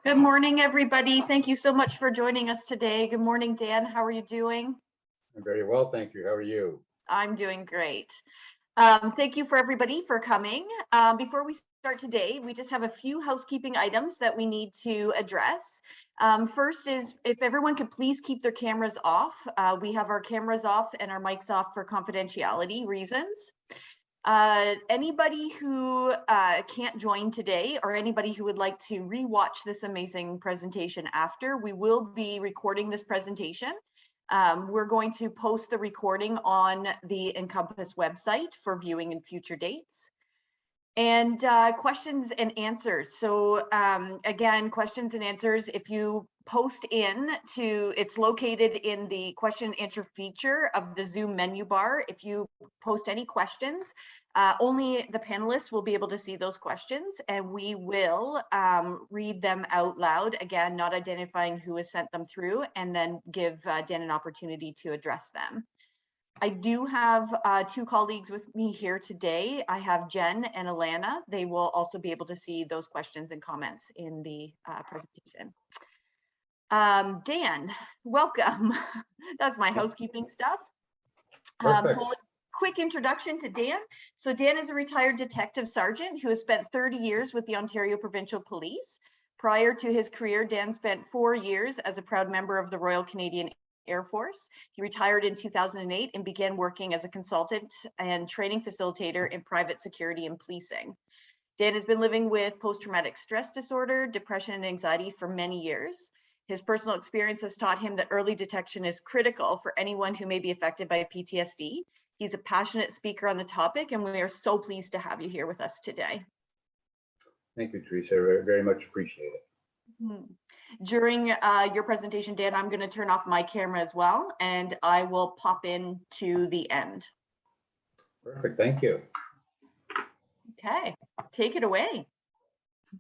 Good morning, everybody. Thank you so much for joining us today. Good morning, Dan. How are you doing? I'm very well, thank you. How are you? I'm doing great. Thank you for everybody for coming. Before we start today, we just have a few housekeeping items that we need to address. First is if everyone could please keep their cameras off. We have our cameras off and our mics off for confidentiality reasons. Anybody who can't join today or anybody who would like to rewatch this amazing presentation after, we will be recording this presentation. We're going to post the recording on the Encompas website for viewing in future dates. And questions and answers. So again, questions and answers, if you post it's located in the question and answer feature of the Zoom menu bar. If you post any questions, only the panelists will be able to see those questions, and we will read them out loud, again, not identifying who has sent them through, and then give Dan an opportunity to address them. I do have two colleagues with me here today. I have Jen and Alana. They will also be able to see those questions and comments in the presentation. Dan, welcome. That's my housekeeping stuff. So a quick introduction to Dan. So Dan is a retired detective sergeant who has spent 30 years with the Ontario Provincial Police. Prior to his career, Dan spent 4 years as a proud member of the Royal Canadian Air Force. He retired in 2008 and began working as a consultant and training facilitator in private security and policing. Dan has been living with post-traumatic stress disorder, depression, and anxiety for many years. His personal experience has taught him that early detection is critical for anyone who may be affected by PTSD. He's a passionate speaker on the topic, and we are so pleased to have you here with us today. Thank you, Teresa. I very much appreciate it. During your presentation, Dan, I'm going to turn off my camera as well, and I will pop in to the end. Perfect, thank you. Okay, take it away.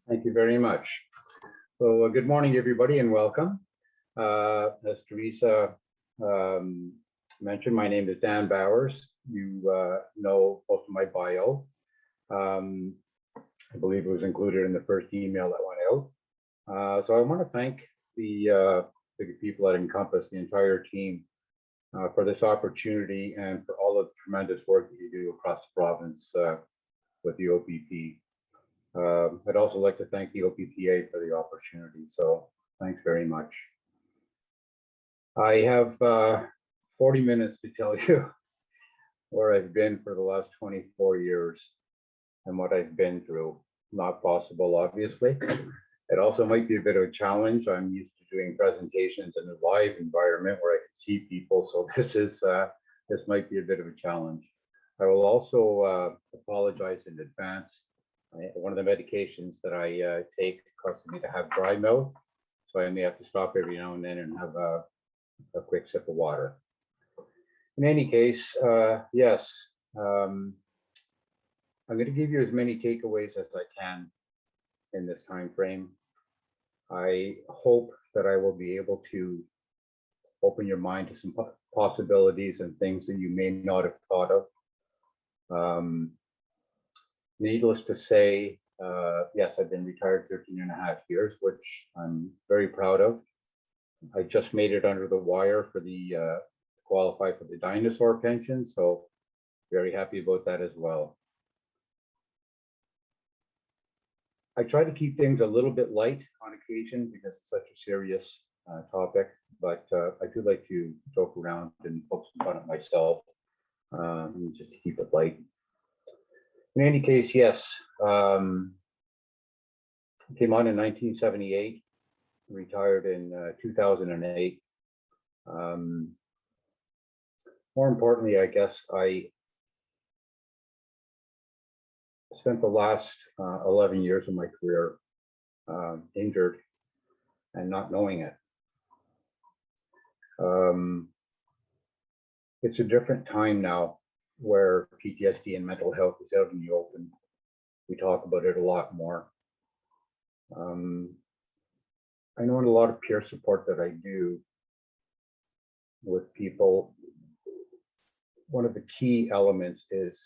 Thank you very much. So good morning, everybody, and welcome. As Teresa mentioned, my name is Dan Bowers. You know most of my bio. I believe it was included in the first email that went out. So I want to thank the people at Encompas, the entire team, for this opportunity and for all of the tremendous work that you do across the province with the OPP. I'd also like to thank the OPPA for the opportunity. So thanks very much. I have 40 minutes to tell you where I've been for the last 24 years and what I've been through. Not possible, obviously. It also might be a bit of a challenge. I'm used to doing presentations in a live environment where I can see people, so this might be a bit of a challenge. I will also apologize in advance. One of the medications that I take causes me to have dry mouth, so I may have to stop every now and then and have a quick sip of water. In any case, yes, I'm going to give you as many takeaways as I can in this time frame. I hope that I will be able to open your mind to some possibilities and things that you may not have thought of. Needless to say, yes, I've been retired 13.5 years, which I'm very proud of. I just made it under the wire for the qualify for the dinosaur pension, so very happy about that as well. I try to keep things a little bit light on occasion because it's such a serious topic, but I do like to joke around and poke some fun at myself, just to keep it light. In any case, yes, I came on in 1978, retired in 2008. More importantly, I guess I spent the last 11 years of my career injured and not knowing it. It's a different time now where PTSD and mental health is out in the open. We talk about it a lot more. I know in a lot of peer support that I do with people, one of the key elements is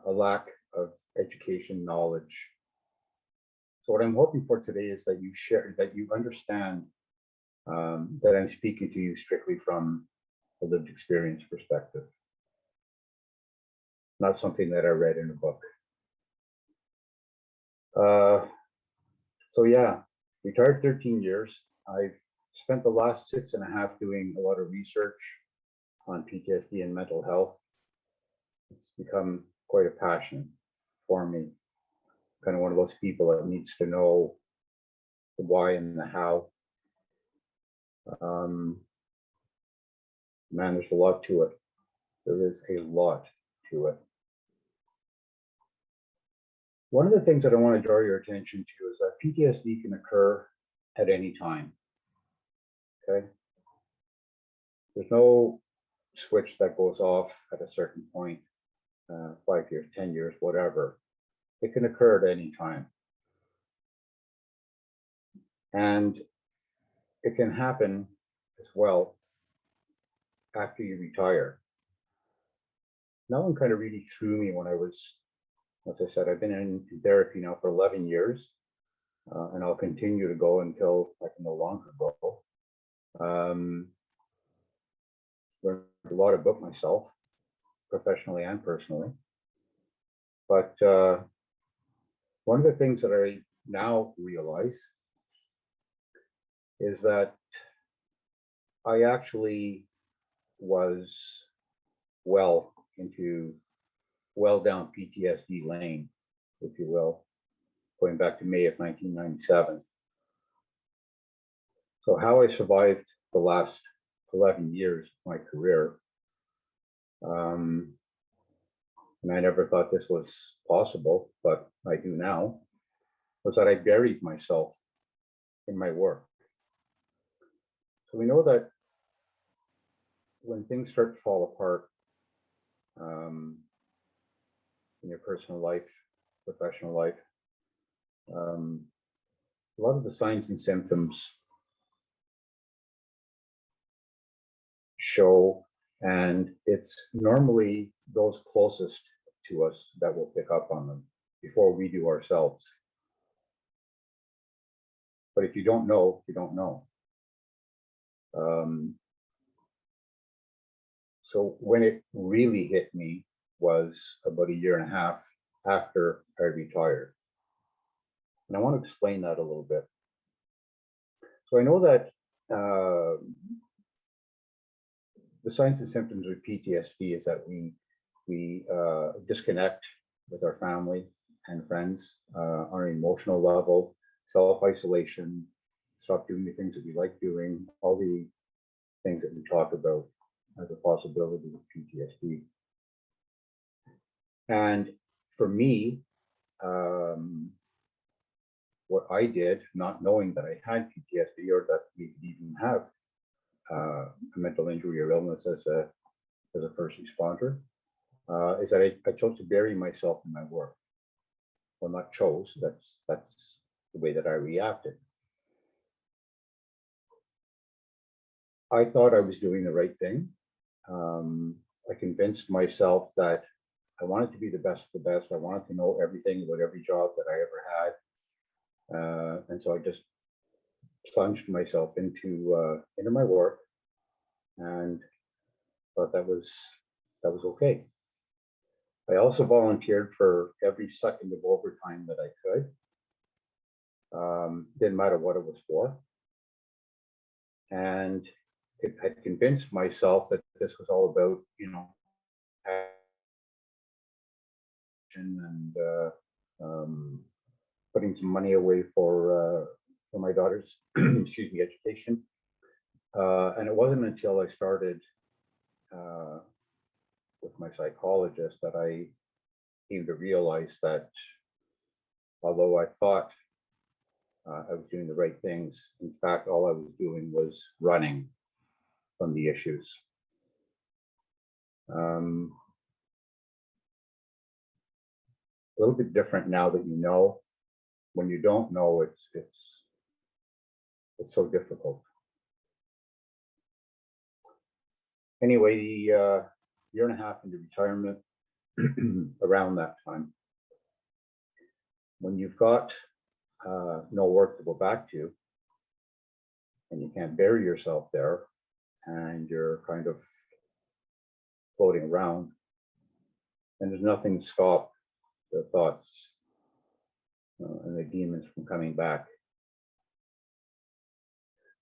a lack of education knowledge So what I'm hoping for today is that you share, that you understand that I'm speaking to you strictly from a lived experience perspective, not something that I read in a book. Uh, so yeah, retired 13 years. I've spent the last 6.5 doing a lot of research on PTSD and mental health. It's become quite a passion for me. Kind of one of those people that needs to know the why and the how. Um, man, there's a lot to it. There is a lot to it. One of the things that I want to draw your attention to is that PTSD can occur at any time. Okay. There's no switch that goes off at a certain point, 5 years, 10 years, whatever. It can occur at any time. And it can happen as well after you retire. No one kind of really threw me when I was, as I said, I've been in therapy now for 11 years, and I'll continue to go until I can no longer go. Learned a lot about myself, professionally and personally. But one of the things that I now realize is that I actually was well down PTSD lane, if you will, going back to May of 1997. So how I survived the last 11 years of my career, and I never thought this was possible, but I do now, was that I buried myself in my work. So we know that when things start to fall apart, in your personal life, professional life, a lot of the signs and symptoms show, and it's normally those closest to us that will pick up on them before we do ourselves. But if you don't know, you don't know. So when it really hit me was about 1.5 years after I retired. And I want to explain that a little bit. So I know that the signs and symptoms of PTSD is that we disconnect with our family and friends on an emotional level, self-isolation, stop doing the things that we like doing, all the things that we talk about as a possibility with PTSD. And for me, what I did, not knowing that I had PTSD or that we could even have a mental injury or illness as a first responder, is that I chose to bury myself in my work. Well, not chose. That's the way that I reacted. I thought I was doing the right thing. I convinced myself that I wanted to be the best of the best. I wanted to know everything about every job that I ever had, and so I just plunged myself into my work, and thought that was okay. I also volunteered for every second of overtime that I could. Didn't matter what it was for. And it had convinced myself that this was all about, action and putting some money away for my daughter's, excuse me, education. And it wasn't until I started with my psychologist that I came to realize that although I thought I was doing the right things, in fact, all I was doing was running from the issues. A little bit different now that you know. When you don't know, it's so difficult. Anyway, the 1.5 years into retirement, around that time, when you've got no work to go back to, and you can't bury yourself there, and you're kind of floating around, and there's nothing to stop the thoughts and the demons from coming back.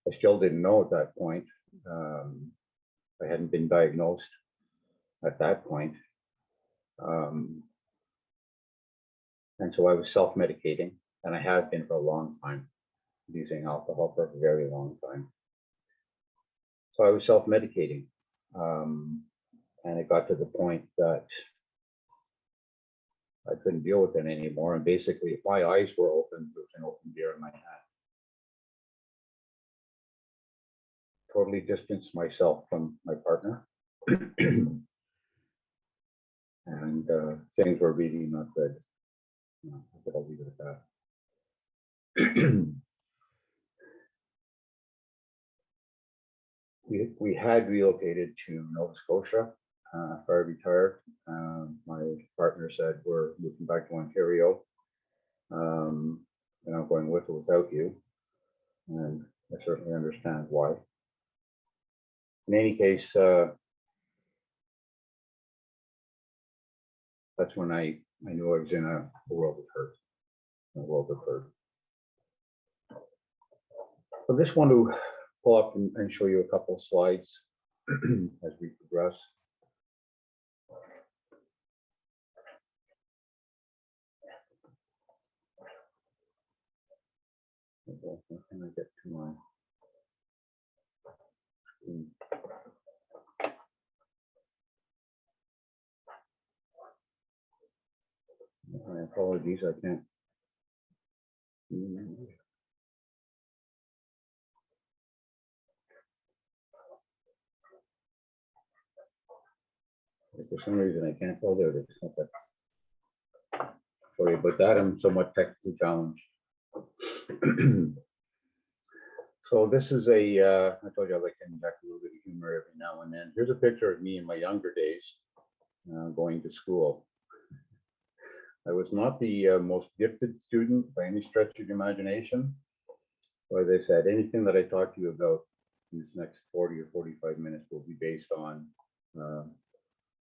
I still didn't know at that point. I hadn't been diagnosed at that point. And so I was self-medicating, and I had been for a long time, using alcohol for a very long time. So I was self-medicating. And it got to the point that I couldn't deal with it anymore. And basically, if my eyes were open, there was an open beer in my hand. Totally distanced myself from my partner. And things were really not good. But I'll leave it at that. We had relocated to Nova Scotia after I retired. My partner said, we're moving back to Ontario. And I'm going with or without you. And I certainly understand why. In any case, that's when I knew I was in a world of hurt. A world of hurt. So I just want to pull up and show you a couple of slides as we progress. Can I get to my screen? My apologies, I can't. For some reason, I can't. Oh, there it is. Okay. Sorry about that. I'm somewhat technically challenged. So this is I told you I like to inject a little bit of humor every now and then. Here's a picture of me in my younger days going to school. I was not the most gifted student by any stretch of the imagination. So as I said, anything that I talk to you about in this next 40 or 45 minutes will be based on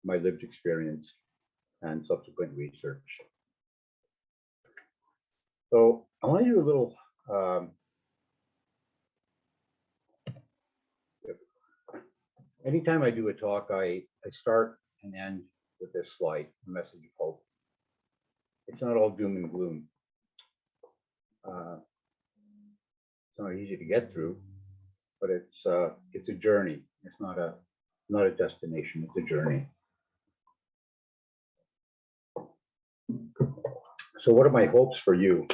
my lived experience and subsequent research. So I want to do a little anytime I do a talk, I start and end with this slide, a message of hope. It's not all doom and gloom. It's not easy to get through, but it's a journey. It's not a destination. It's a journey. So what are my hopes for you?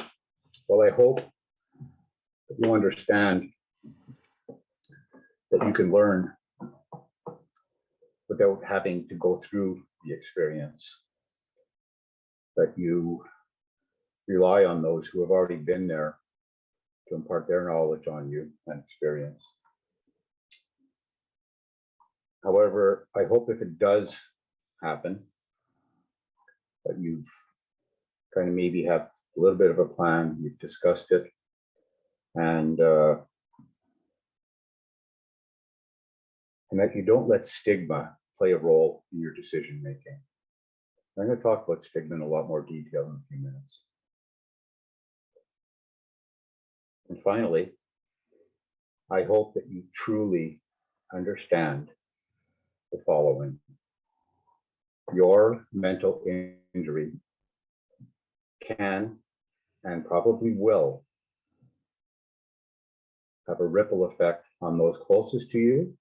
Well, I hope that you understand that you can learn without having to go through the experience, that you rely on those who have already been there to impart their knowledge on you and experience. However, I hope if it does happen, that you've kind of maybe have a little bit of a plan, you've discussed it, and that you don't let stigma play a role in your decision making. I'm going to talk about stigma in a lot more detail in a few minutes. And finally, I hope that you truly understand the following. Your mental injury can and probably will have a ripple effect on those closest to you,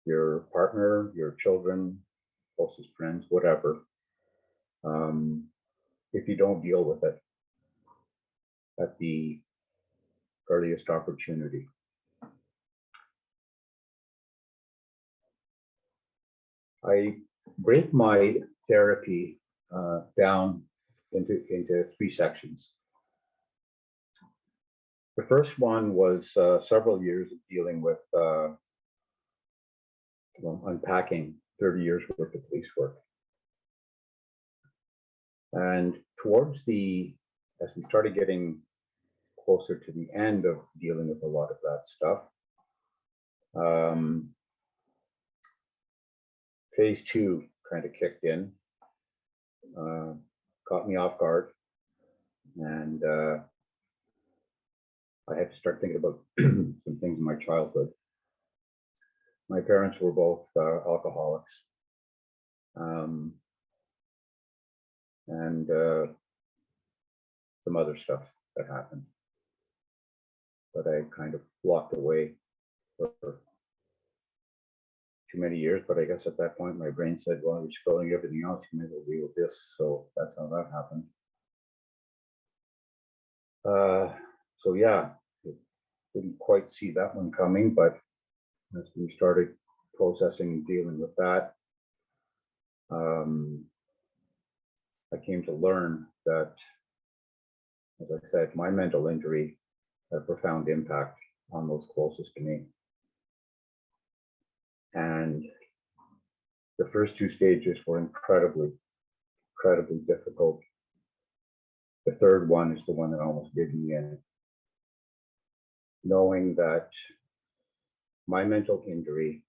your partner, your children, closest friends, whatever, if you don't deal with it at the earliest opportunity. I break my therapy down into three sections. The first one was several years of dealing with unpacking 30 years worth of police work. And towards the as we started getting closer to the end of dealing with a lot of that stuff, phase two kind of kicked in, caught me off guard, and I had to start thinking about some things in my childhood. My parents were both alcoholics, and some other stuff that happened that I kind of locked away for too many years. But I guess at that point, my brain said, well, you're spilling everything else, you may as well deal with this. So that's how that happened. So yeah, didn't quite see that one coming, but as we started processing and dealing with that, I came to learn that, as I said, my mental injury had a profound impact on those closest to me. And the first two stages were incredibly difficult. The third one is the one that almost did me in. Knowing that my mental injury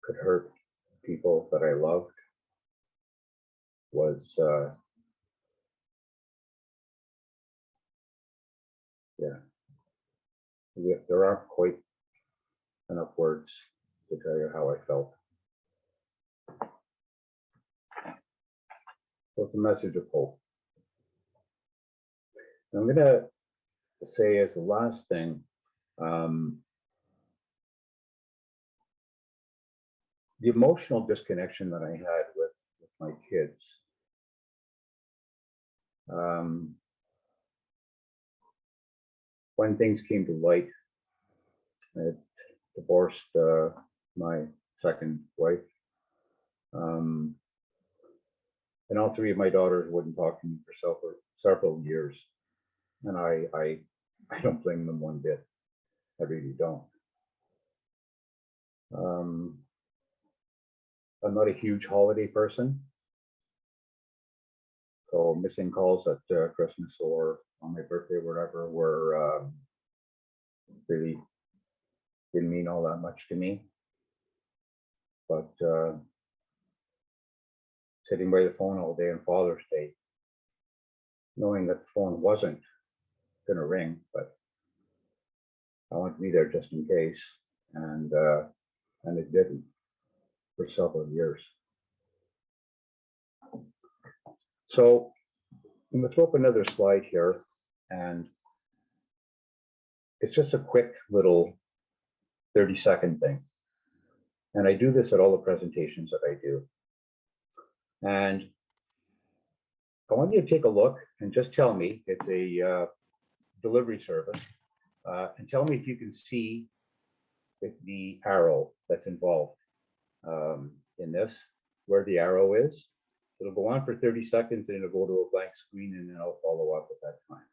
could hurt people that I loved was, there aren't quite enough words to tell you how I felt. So it's a message of hope. I'm going to say as the last thing, the emotional disconnection that I had with my kids. When things came to light, I had divorced my second wife. And all three of my daughters wouldn't talk to me for several years. And I don't blame them one bit. I really don't. I'm not a huge holiday person. So missing calls at Christmas or on my birthday, whatever, were really didn't mean all that much to me. But sitting by the phone all day on Father's Day, knowing that the phone wasn't going to ring, but I wanted to be there just in case, and it didn't for several years. So I'm going to throw up another slide here, and it's just a quick little 30-second thing. And I do this at all the presentations that I do. And I want you to take a look and just tell me, it's a delivery service, and tell me if you can see the arrow that's involved in this, where the arrow is. It'll go on for 30 seconds and it'll go to a blank screen, and then I'll follow up at that time.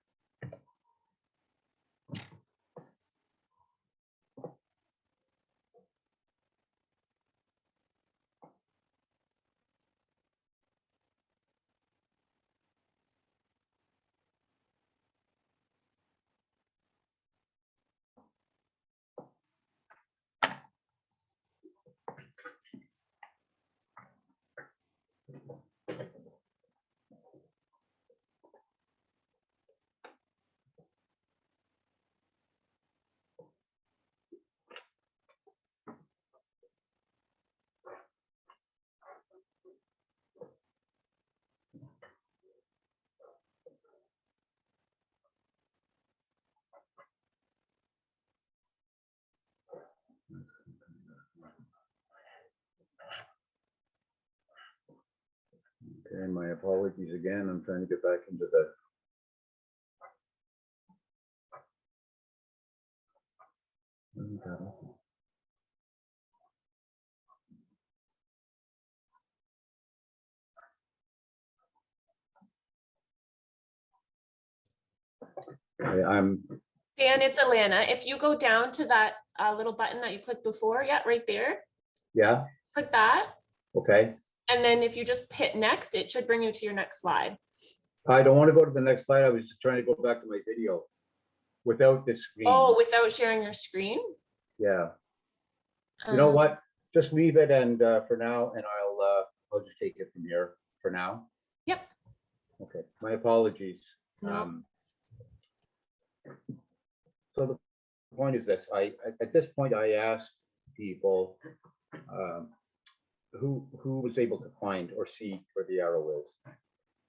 Okay, my apologies again. I'm trying to get back into the I'm Dan, it's Alana. If you go down to that little button that you clicked before, yeah, right there. yeah. Click that. Okay. And then if you just hit next, it should bring you to your next slide. I don't want to go to the next slide. I was just trying to go back to my video without the screen. Oh, without sharing your screen? Yeah. You know Um, what? Just leave it and for now, and I'll just take it from here for now. Yep. Okay. My apologies. No. So the point is this: at this point I asked people who was able to find or see where the arrow is,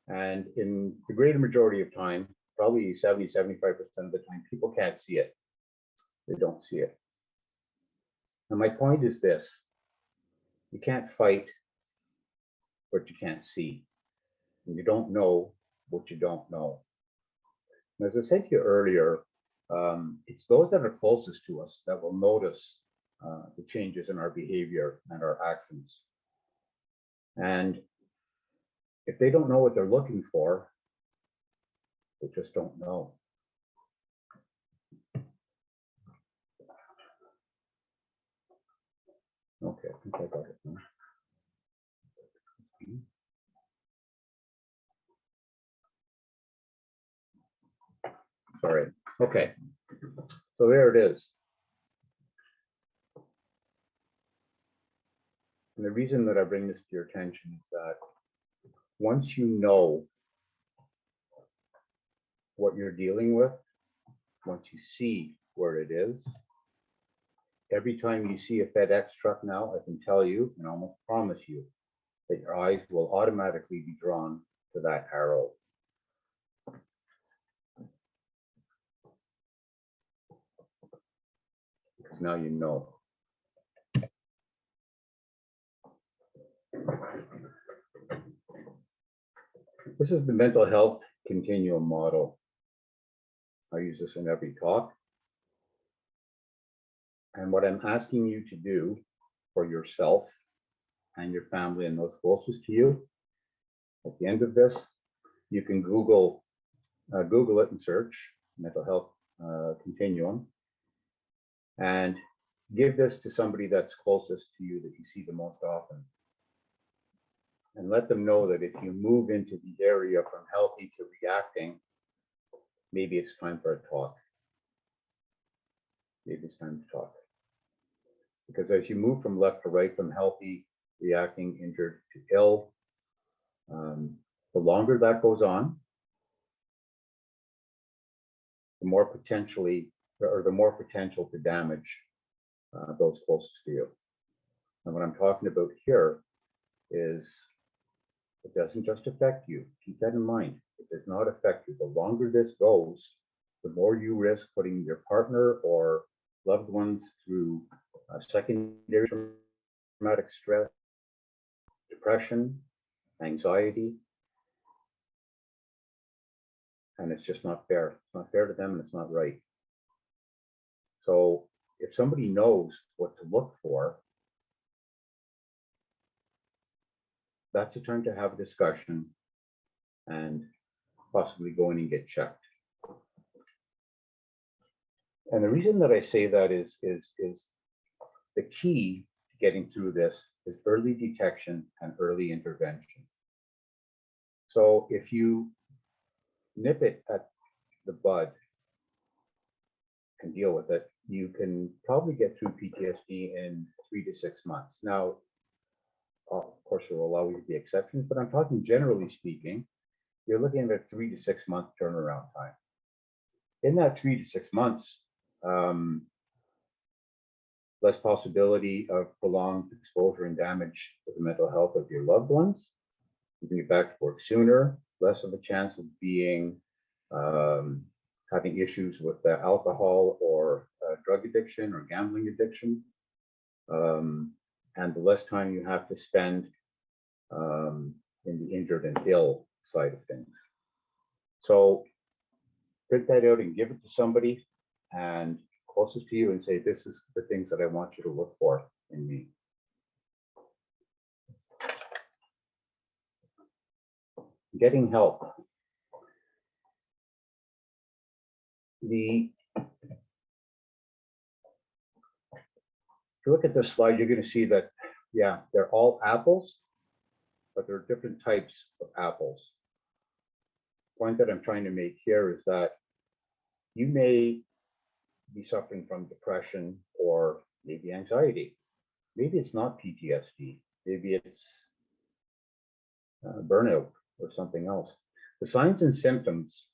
and in the greater majority of time, probably 70-75% of the time, people can't see it. They don't see it. And my point is this: you can't fight what you can't see, and you don't know what you don't know. And as I said to you earlier, it's those that are closest to us that will notice the changes in our behavior and our actions. And if they don't know what they're looking for, they just don't know. Okay, I think I got it now. Sorry. Okay, so there it is. And the reason that I bring this to your attention is that once you know what you're dealing with, once you see where it is, every time you see a FedEx truck now, I can tell you and almost promise you that your eyes will automatically be drawn to that arrow. Because now you know. This is the mental health continuum model. I use this in every talk. And what I'm asking you to do for yourself and your family and those closest to you, at the end of this, you can Google it and search mental health continuum, and give this to somebody that's closest to you that you see the most often. And let them know that if you move into the area from healthy to reacting, maybe it's time for a talk. Maybe it's time to talk. Because as you move from left to right, from healthy, reacting, injured to ill, the longer that goes on, the more potential to damage those closest to you. And what I'm talking about here is it doesn't just affect you. Keep that in mind. It does not affect you. The longer this goes, the more you risk putting your partner or loved ones through secondary traumatic stress, depression, anxiety, and it's just not fair. It's not fair to them, and it's not right. So if somebody knows what to look for, that's the time to have a discussion and possibly go in and get checked. And the reason that I say that is the key to getting through this is early detection and early intervention. So if you nip it at the bud and deal with it, you can probably get through PTSD in 3 to 6 months. Now, of course, there will always be exceptions, but I'm talking generally speaking, you're looking at a 3 to 6 month turnaround time. In that 3 to 6 months, less possibility of prolonged exposure and damage to the mental health of your loved ones. You can get back to work sooner, less of a chance of being having issues with alcohol or drug addiction or gambling addiction, and the less time you have to spend in the injured and ill side of things. So print that out and give it to somebody and closest to you and say, this is the things that I want you to look for in me. Getting help. If you look at this slide, you're going to see that, yeah, they're all apples, but there are different types of apples. point that I'm trying to make here is that you may be suffering from depression or maybe anxiety. Maybe it's not PTSD. Maybe it's burnout or something else. The signs and symptoms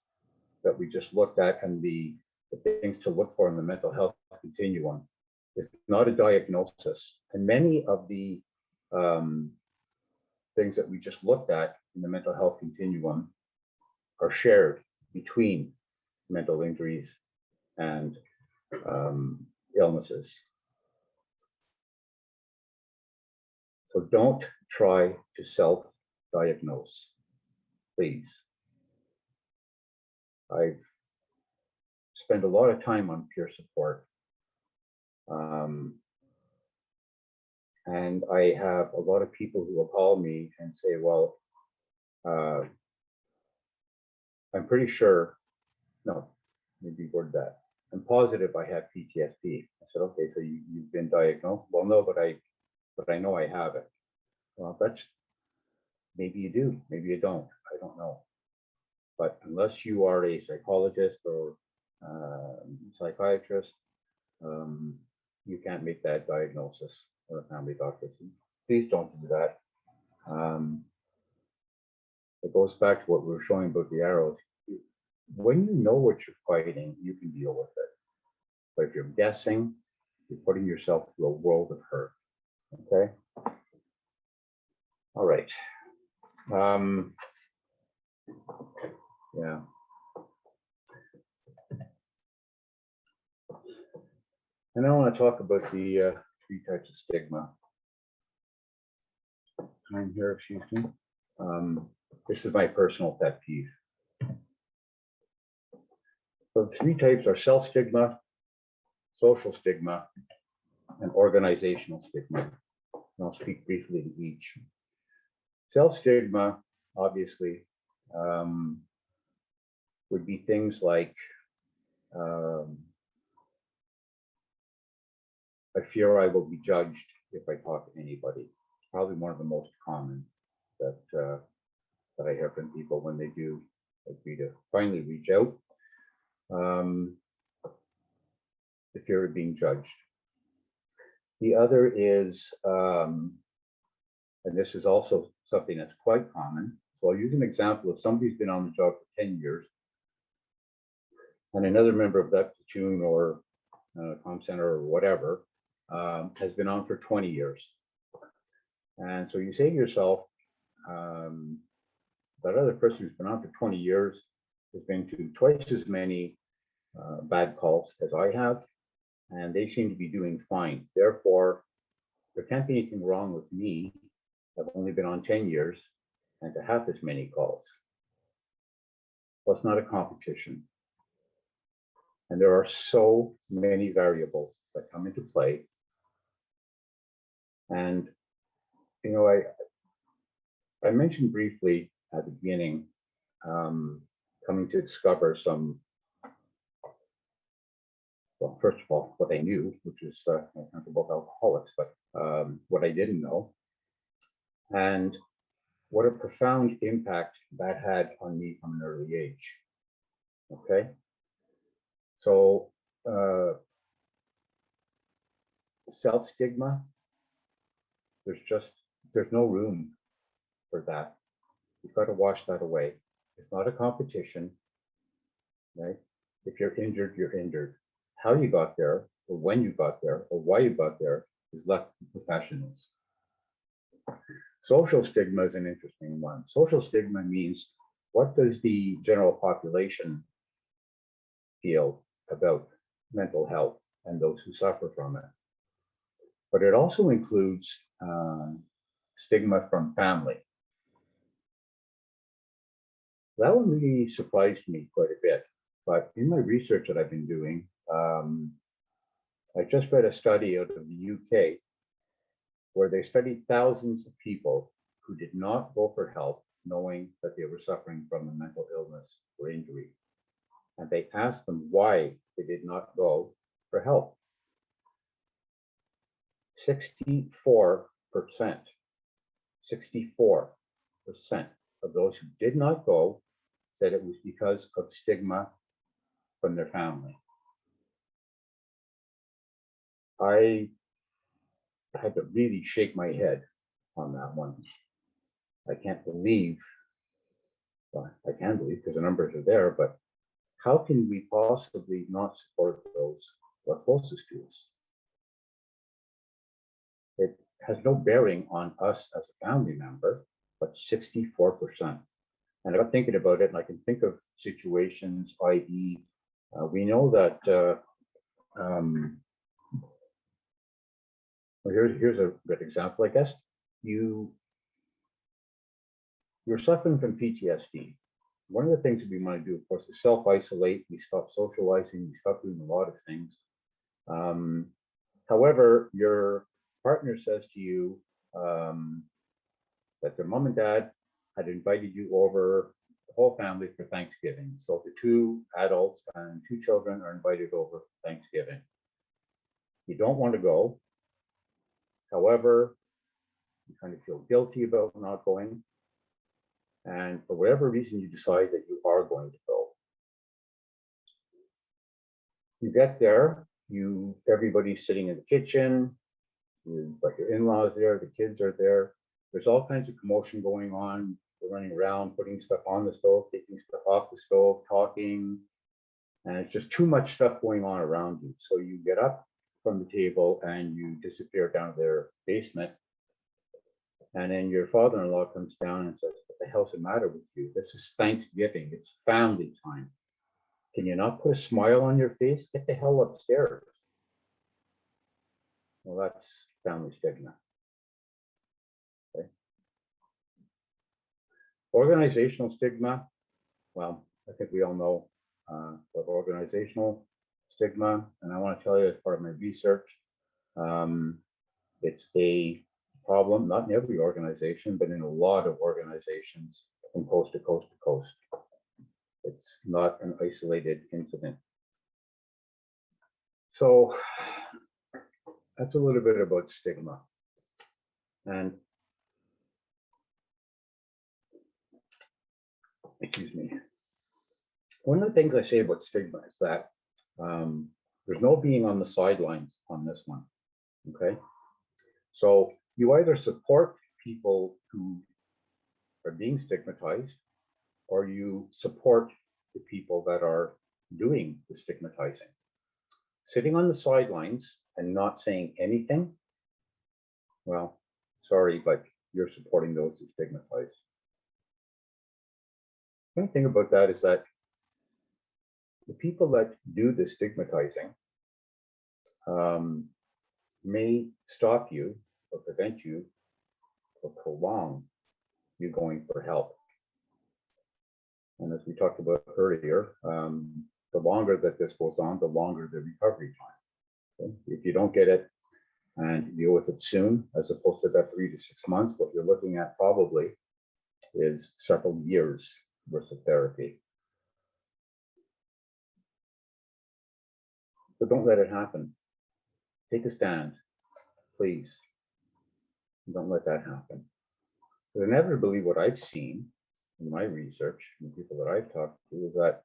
that we just looked at and the things to look for in the mental health continuum is not a diagnosis. And many of the things that we just looked at in the mental health continuum are shared between mental injuries and illnesses. So don't try to self-diagnose, please. I've spent a lot of time on peer support. And I have a lot of people who will call me and say, well, I'm pretty sure, no, maybe word that. I'm positive I have PTSD. I said, okay, so you've been diagnosed? Well, no, but I know I have it. Well, that's, maybe you do, maybe you don't, I don't know. But unless you are a psychologist or psychiatrist, you can't make that diagnosis, or a family doctor. Please don't do that. It goes back to what we were showing about the arrows. When you know what you're fighting, you can deal with it. But if you're guessing, you're putting yourself through a world of hurt. Okay. All right. Yeah. And I want to talk about the 3 types of stigma. Time here, excuse me. This is my personal pet peeve. So the 3 types are self-stigma, social stigma, and organizational stigma. And I'll speak briefly to each. Self-stigma, obviously, would be things like I fear I will be judged if I talk to anybody. It's probably one of the most common that I hear from people when they do agree to finally reach out. The fear of being judged. The other is, and this is also something that's quite common. So I'll use an example. If somebody's been on the job for 10 years and another member of that platoon or comm center or whatever has been on for 20 years. And so you say to yourself, that other person who's been on for 20 years has been to twice as many bad calls as I have, and they seem to be doing fine. Therefore, there can't be anything wrong with me. I've only been on 10 years and to have as many calls. Well, it's not a competition. And there are so many variables that come into play. And, you know, I mentioned briefly at the beginning, coming to discover some, well, first of all, what I knew, which is not about alcoholics, but what I didn't know, and what a profound impact that had on me from an early age. Okay, so self-stigma, there's no room for that. You've got to wash that away. It's not a competition, right? If you're injured, you're injured. How you got there, or when you got there, or why you got there is left to professionals. Social stigma is an interesting one. Social stigma means, what does the general population feel about mental health and those who suffer from it? But it also includes stigma from family. That one really surprised me quite a bit. But in my research that I've been doing, I just read a study out of the UK where they studied thousands of people who did not go for help, knowing that they were suffering from a mental illness or injury. And they asked them why they did not go for help. 64%, 64% of those who did not go said it was because of stigma from their family. I had to really shake my head on that one. I can't believe, well, I can believe because the numbers are there, but how can we possibly not support those who are closest to us? It has no bearing on us as a family member, but 64%. And I got thinking about it, and I can think of situations, i.e., we know that, well, here's a good example, I guess. You're suffering from PTSD. One of the things that we want to do, of course, is self-isolate. We stop socializing. We stop doing a lot of things. However, your partner says to you that their mom and dad had invited you over, the whole family, for Thanksgiving. So the 2 adults and 2 children are invited over for Thanksgiving. You don't want to go. However, you kind of feel guilty about not going. And for whatever reason, you decide that you are going to go. You get there, everybody's sitting in the kitchen, you've got your in-laws there, the kids are there. There's all kinds of commotion going on. They're running around, putting stuff on the stove, taking stuff off the stove, talking. And it's just too much stuff going on around you. So you get up from the table and you disappear down to their basement. And then your father-in-law comes down and says, "What the hell's the matter with you? This is Thanksgiving. It's family time. Can you not put a smile on your face? Get the hell upstairs." Well, that's family stigma. Okay. Organizational stigma. Well, I think we all know of organizational stigma. And I want to tell you, as part of my research, it's a problem, not in every organization, but in a lot of organizations from coast to coast to coast. It's not an isolated incident. So that's a little bit about stigma. And excuse me. One of the things I say about stigma is that there's no being on the sidelines on this one. Okay. So you either support people who are being stigmatized, or you support the people that are doing the stigmatizing. Sitting on the sidelines and not saying anything, well, sorry, but you're supporting those who stigmatize. The thing about that is that the people that do the stigmatizing may stop you or prevent you or prolong you going for help. And as we talked about earlier, the longer that this goes on, the longer the recovery time. Okay? If you don't get it and deal with it soon, as opposed to that 3 to 6 months, what you're looking at probably is several years worth of therapy. So don't let it happen. Take a stand, please. Don't let that happen. But inevitably, what I've seen in my research and the people that I've talked to is that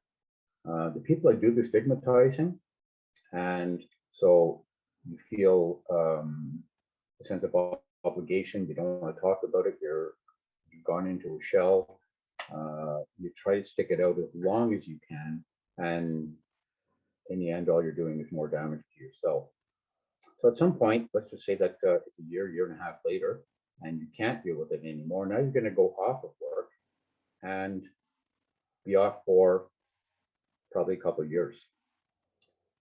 the people that do the stigmatizing, and so you feel a sense of obligation, you don't want to talk about it, you've gone into a shell, you try to stick it out as long as you can, and in the end, all you're doing is more damage to yourself. So at some point, let's just say that it's a year and a half later, and you can't deal with it anymore. Now you're going to go off of work and be off for probably a couple of years.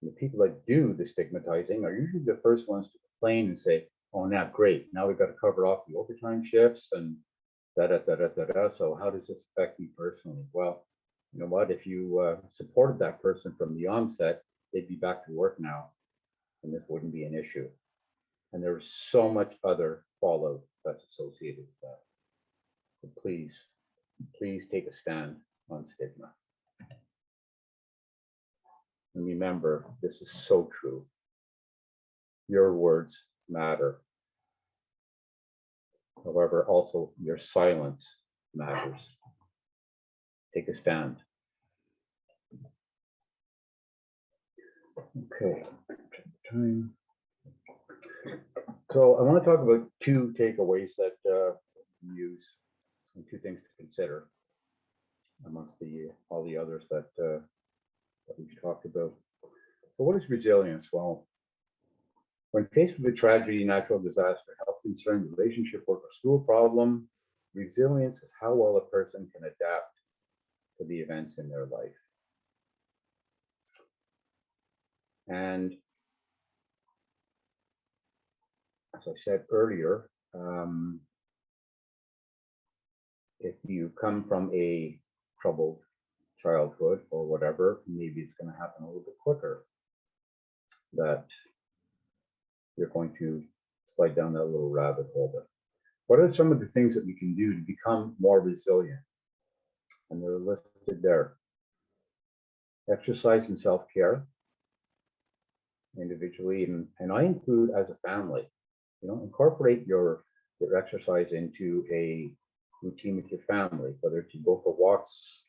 And the people that do the stigmatizing are usually the first ones to complain and say, "Oh, now great, now we've got to cover off the overtime shifts and da da da da da da. So how does this affect me personally?" Well, you know what? If you supported that person from the onset, they'd be back to work now, and this wouldn't be an issue. And there's so much other fallout that's associated with that. So please take a stand on stigma. And remember, this is so true. Your words matter. However, also your silence matters. take a stand. Okay, time. So I want to talk about two takeaways that we use, and two things to consider amongst all the others that we've talked about. So what is resilience? Well, when faced with a tragedy, natural disaster, health concern, relationship, work, or school problem, resilience is how well a person can adapt to the events in their life. And as I said earlier, if you come from a troubled childhood or whatever, maybe it's going to happen a little bit quicker that you're going to slide down that little rabbit hole. But what are some of the things that we can do to become more resilient? And they're listed there. Exercise and self-care individually, and I include as a family. Incorporate your exercise into a routine with your family, whether to go for walks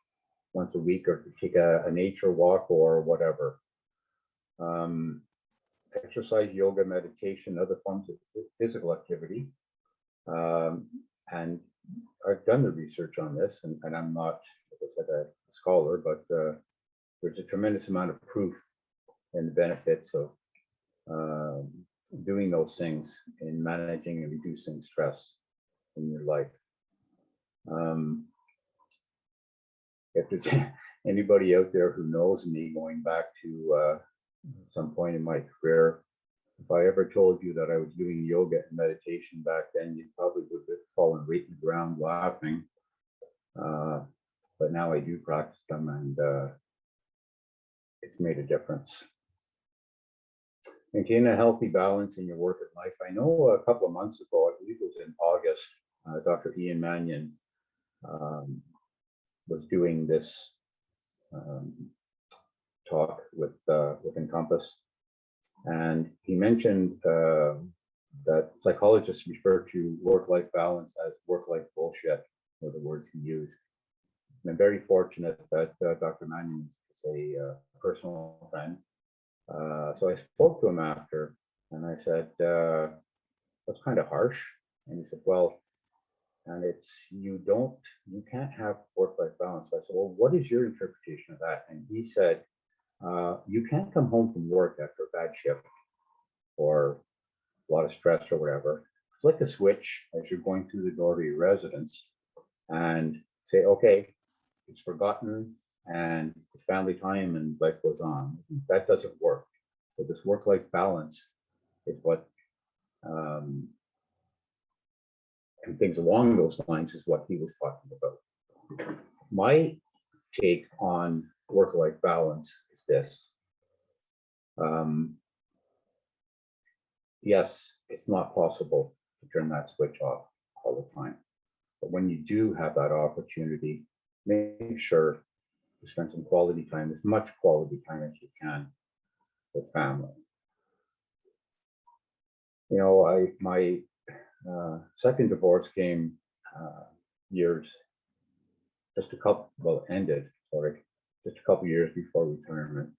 once a week or to take a nature walk or whatever. Exercise, yoga, meditation, other forms of physical activity. And I've done the research on this, and I'm not, like I said, a scholar, but there's a tremendous amount of proof in the benefits of doing those things in managing and reducing stress in your life. If there's anybody out there who knows me going back to some point in my career, if I ever told you that I was doing yoga and meditation back then, you probably would have fallen right in the ground laughing. But now I do practice them, and it's made a difference. Maintain a healthy balance in your work and life. I know a couple of months ago, I believe it was in August, Dr. Ian Mannion was doing this talk with Encompas, and he mentioned that psychologists refer to work-life balance as work-life bullshit, were the words he used. And I'm very fortunate that Dr. Mannion is a personal friend. So I spoke to him after, and I said, that's kind of harsh. And he said, well, and it's, you can't have work-life balance. So I said, well, what is your interpretation of that? And he said, you can't come home from work after a bad shift or a lot of stress or whatever, flick a switch as you're going through the door to your residence and say, okay, it's forgotten and it's family time and life goes on. That doesn't work. So this work-life balance is what, and things along those lines is what he was talking about. My take on work-life balance is this. Yes, it's not possible to turn that switch off all the time. But when you do have that opportunity, make sure to spend some quality time, as much quality time as you can with family. My second divorce came just a couple years before retirement.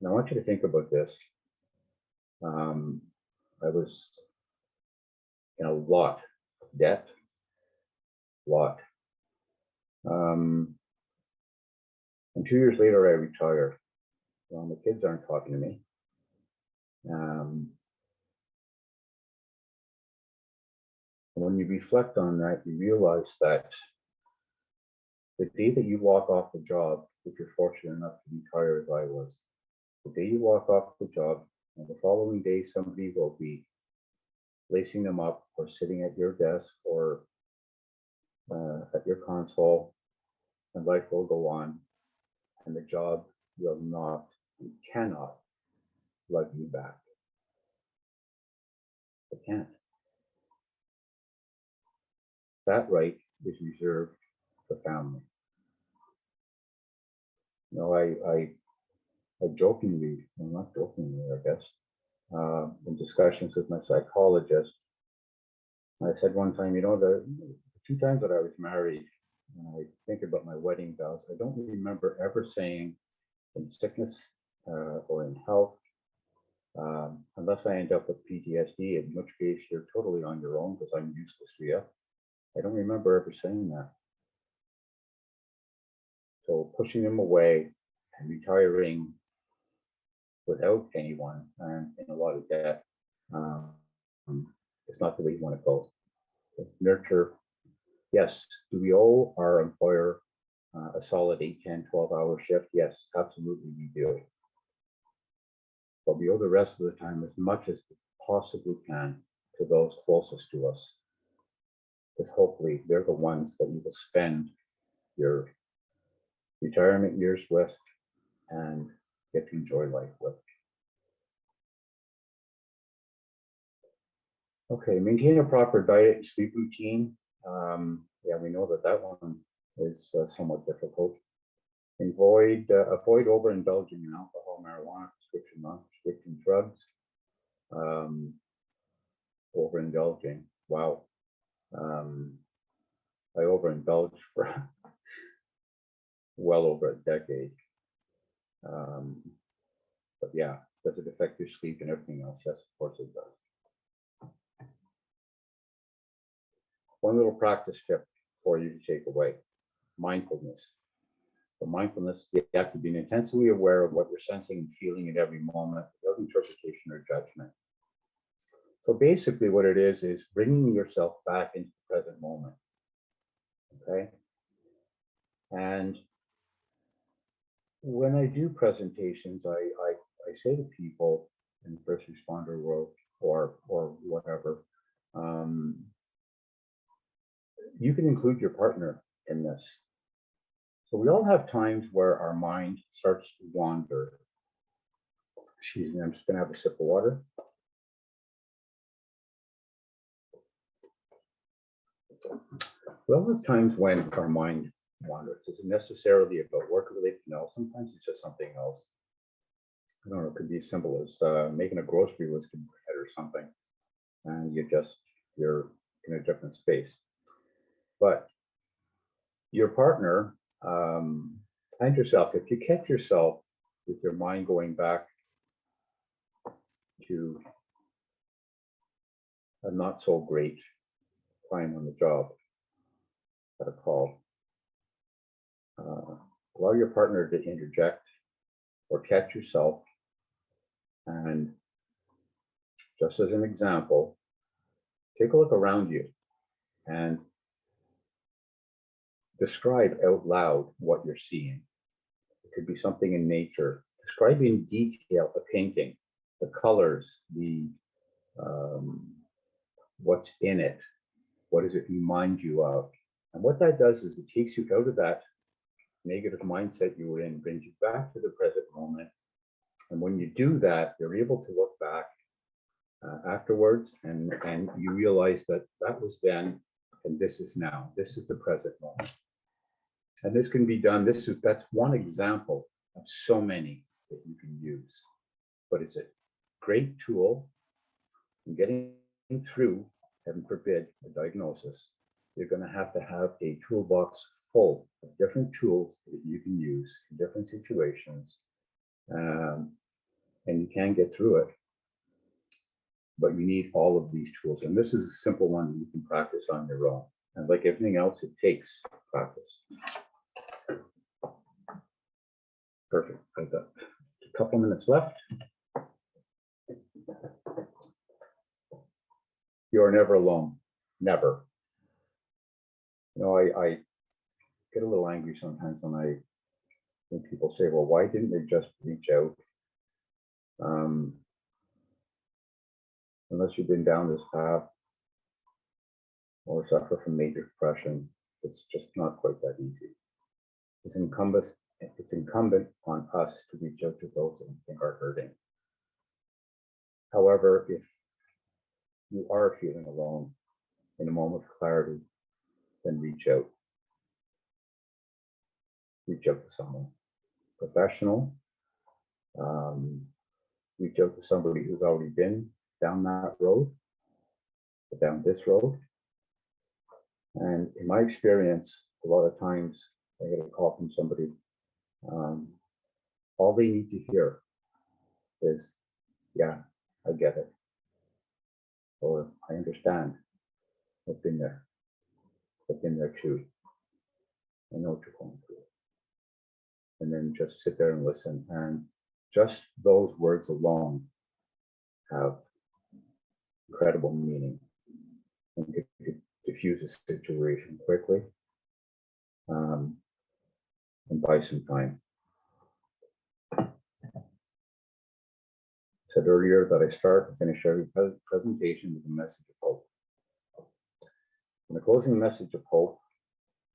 And I want you to think about this. I was in a lot of debt, and 2 years later, I retired. Well, the kids aren't talking to me. When you reflect on that, you realize that the day that you walk off the job, if you're fortunate enough to retire as I was, the day you walk off the job, and the following day somebody will be lacing them up or sitting at your desk or at your console, and life will go on, and the job will not, you cannot love you back. It can't. That right is reserved for family. I jokingly, well, not jokingly, I guess, in discussions with my psychologist, I said one time, the 2 times that I was married, when I think about my wedding vows, I don't remember ever saying in sickness or in health, unless I end up with PTSD, in which case you're totally on your own because I'm useless to you. I don't remember ever saying that. So pushing them away and retiring without anyone and in a lot of debt, um, it's not the way you want to go. Nurture. Yes. Do we owe our employer a solid 8, 10, 12-hour shift? Yes, absolutely we do. But we owe the rest of the time as much as we possibly can to those closest to us. Because hopefully they're the ones that you will spend your retirement years with and get to enjoy life with. Okay, maintain a proper diet and sleep routine. Yeah, we know that that one is somewhat difficult. Avoid overindulging in alcohol, marijuana, prescription, non-prescription drugs. Overindulging. Wow. I overindulged for well over a decade. But yeah, does it affect your sleep and everything else? Yes, of course it does. One little practice tip for you to take away: mindfulness. So mindfulness, you have to be intensely aware of what you're sensing and feeling at every moment without interpretation or judgment. So basically what it is bringing yourself back into the present moment, okay? And when I do presentations, I say to people in the first responder world or whatever, you can include your partner in this. So we all have times where our mind starts to wander. Excuse me, I'm just gonna have a sip of water. We all have times when our mind wanders. It isn't necessarily about work related. No, sometimes it's just something else. I don't know, it could be as simple as making a grocery list in your head or something. And you're in a different space. But your partner, find yourself, if you catch yourself with your mind going back to a not so great time on the job at a call, allow your partner to interject or catch yourself. And just as an example, take a look around you and describe out loud what you're seeing. It could be something in nature. Describe in detail a painting, the colors, the what's in it, what does it remind you of? And what that does is it takes you out of that negative mindset you were in, brings you back to the present moment. And when you do that, you're able to look back afterwards and you realize that that was then and this is now. This is the present moment. And this can be done. That's one example of so many that you can use. But it's a great tool in getting through, heaven forbid, a diagnosis. You're going to have a toolbox full of different tools that you can use in different situations. And you can get through it. But you need all of these tools. And this is a simple one that you can practice on your own. And like everything else, it takes practice. Perfect. I've got a couple minutes left. You're never alone. Never. You know, I get a little angry sometimes when people say, well, why didn't they just reach out? Unless you've been down this path or suffer from major depression, it's just not quite that easy. It's incumbent on us to reach out to those that we think are hurting. However, if you are feeling alone in a moment of clarity, then reach out. Reach out to someone professional. Reach out to somebody who's already been down that road, down this road. And in my experience, a lot of times I get a call from somebody. All they need to hear is, yeah, I get it. Or I understand. I've been there. I've been there too. I know what you're going through. And then just sit there and listen. And just those words alone have incredible meaning and could diffuse a situation quickly and buy some time. I said earlier that I start and finish every presentation with a message of hope. And the closing message of hope,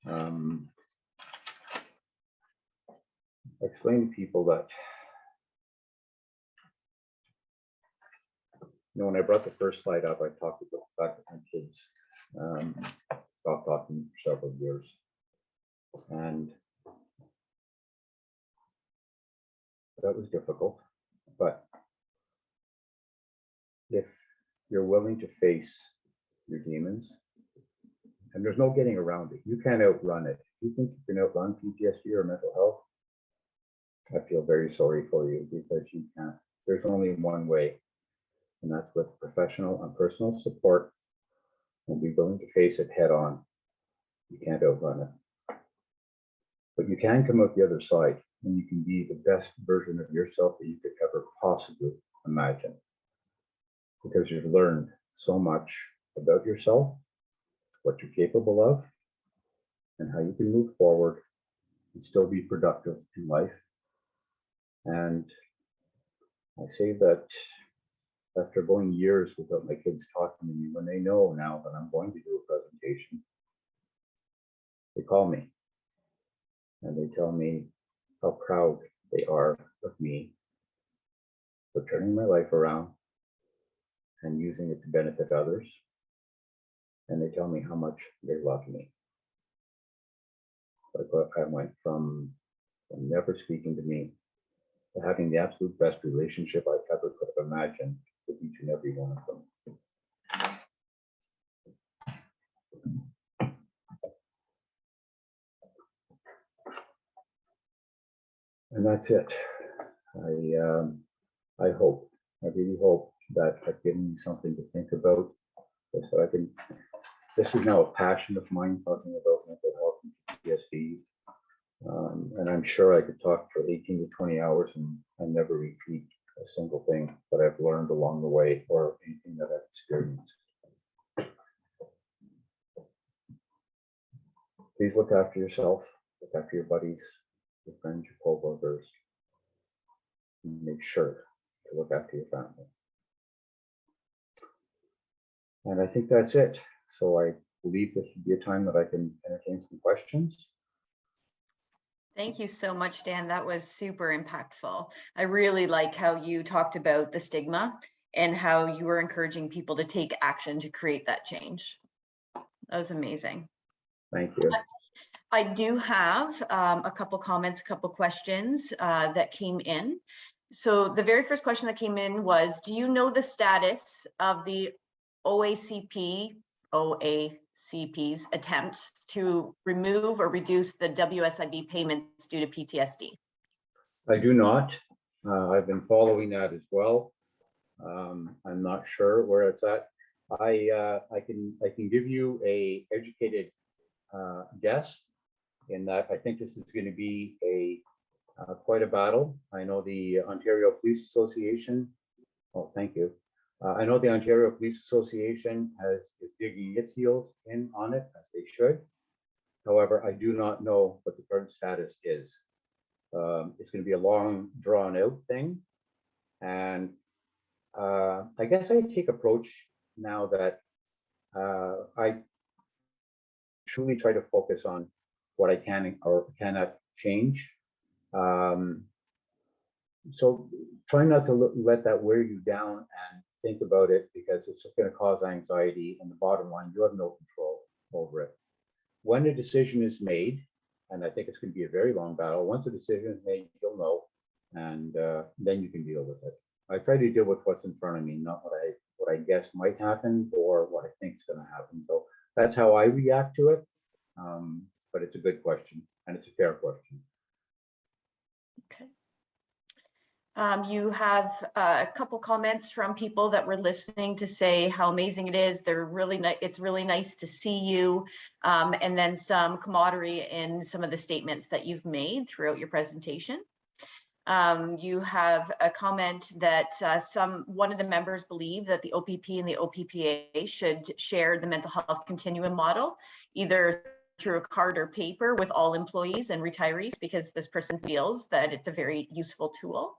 I explain to people that, when I brought the first slide up, I talked about the fact that my kids stopped talking for several years. And that was difficult, but if you're willing to face your demons, and there's no getting around it, you can't outrun it. If you think you can outrun PTSD or mental health, I feel very sorry for you, because you can't. There's only one way, and that's with professional and personal support, and be willing to face it head on. You can't outrun it. But you can come out the other side, and you can be the best version of yourself that you could ever possibly imagine, because you've learned so much about yourself, what you're capable of, and how you can move forward and still be productive in life. And I say that after going years without my kids talking to me, when they know now that I'm going to do a presentation, they call me and they tell me how proud they are of me for turning my life around and using it to benefit others. And they tell me how much they love me. I went from never speaking to me to having the absolute best relationship I ever could have imagined with each and every one of them. And that's it. I hope, I really hope that I've given you something to think about, so I can. This is now a passion of mine, talking about mental health and PTSD. And I'm sure I could talk for 18 to 20 hours and never repeat a single thing that I've learned along the way or anything that I've experienced. Please look after yourself, look after your buddies, your friends, your co-workers. Make sure to look after your family. And I think that's it. So I believe this would be a time that I can entertain some questions. Thank you so much, Dan. That was super impactful. I really like how you talked about the stigma and how you were encouraging people to take action to create that change. That was amazing. Thank you. I do have a couple comments, a couple questions that came in. So the very first question that came in was, do you know the status of the OACP's attempt to remove or reduce the WSIB payments due to PTSD? I do not. I've been following that as well. I'm not sure where it's at. I can give you a educated guess in that I think this is going to be quite a battle. I know the Ontario Police Association. Oh, thank you. I know the Ontario Police Association is digging its heels in on it, as they should. However, I do not know what the current status is. It's going to be a long, drawn-out thing, and I guess I take approach now that I truly try to focus on what I can or cannot change. So try not to let that wear you down and think about it, because it's just going to cause anxiety. And the bottom line, you have no control over it. When a decision is made, and I think it's going to be a very long battle, once a decision is made, you'll know, and then you can deal with it. I try to deal with what's in front of me, not what I guess might happen or what I think is going to happen. So that's how I react to it. but it's a good question and it's a fair question. Okay. You have a couple comments from people that were listening to say how amazing it is. They're really nice. It's really nice to see you. And then some camaraderie in some of the statements that you've made throughout your presentation. You have a comment that one of the members believe that the OPP and the OPPA should share the mental health continuum model, either through a card or paper with all employees and retirees, because this person feels that it's a very useful tool.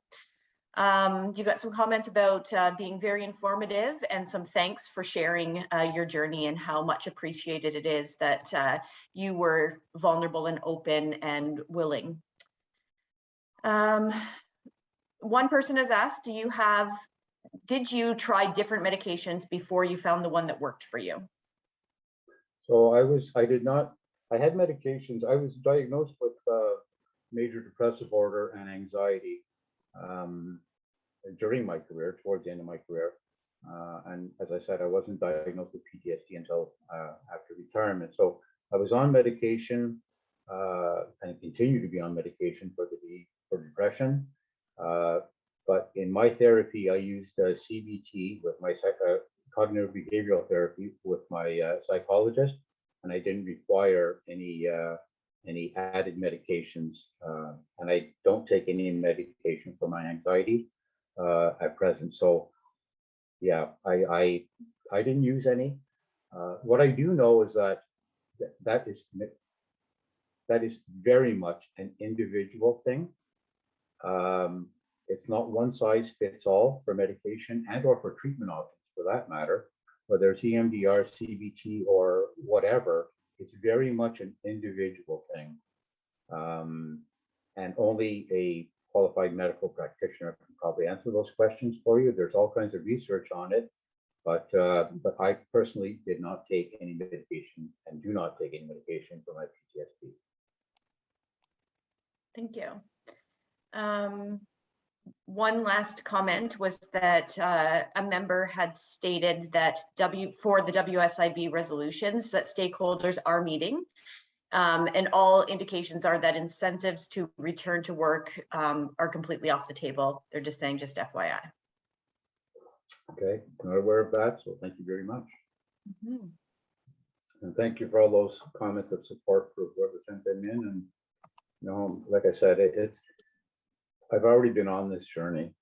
You got some comments about being very informative and some thanks for sharing your journey and how much appreciated it is that you were vulnerable and open and willing. One person has asked, did you try different medications before you found the one that worked for you? So I had medications. I was diagnosed with major depressive disorder and anxiety during my career, towards the end of my career. And as I said, I wasn't diagnosed with PTSD until after retirement. So I was on medication and continue to be on medication for depression. But in my therapy, I used CBT with my cognitive behavioral therapy with my psychologist, and I didn't require any added medications. And I don't take any medication for my anxiety at present. So yeah, I didn't use any. What I do know is that is very much an individual thing. It's not one size fits all for medication and or for treatment options for that matter, whether it's EMDR, CBT, or whatever. It's very much an individual thing. And only a qualified medical practitioner can probably answer those questions for you. There's all kinds of research on it, but I personally did not take any medication and do not take any medication for my PTSD. Thank you. One last comment was that a member had stated that for the WSIB resolutions that stakeholders are meeting, and all indications are that incentives to return to work are completely off the table. They're just saying, just FYI. Okay, not aware of that, so thank you very much. Mm-hmm. And thank you for all those comments of support for whoever sent them in. And like I said, I've already been on this journey.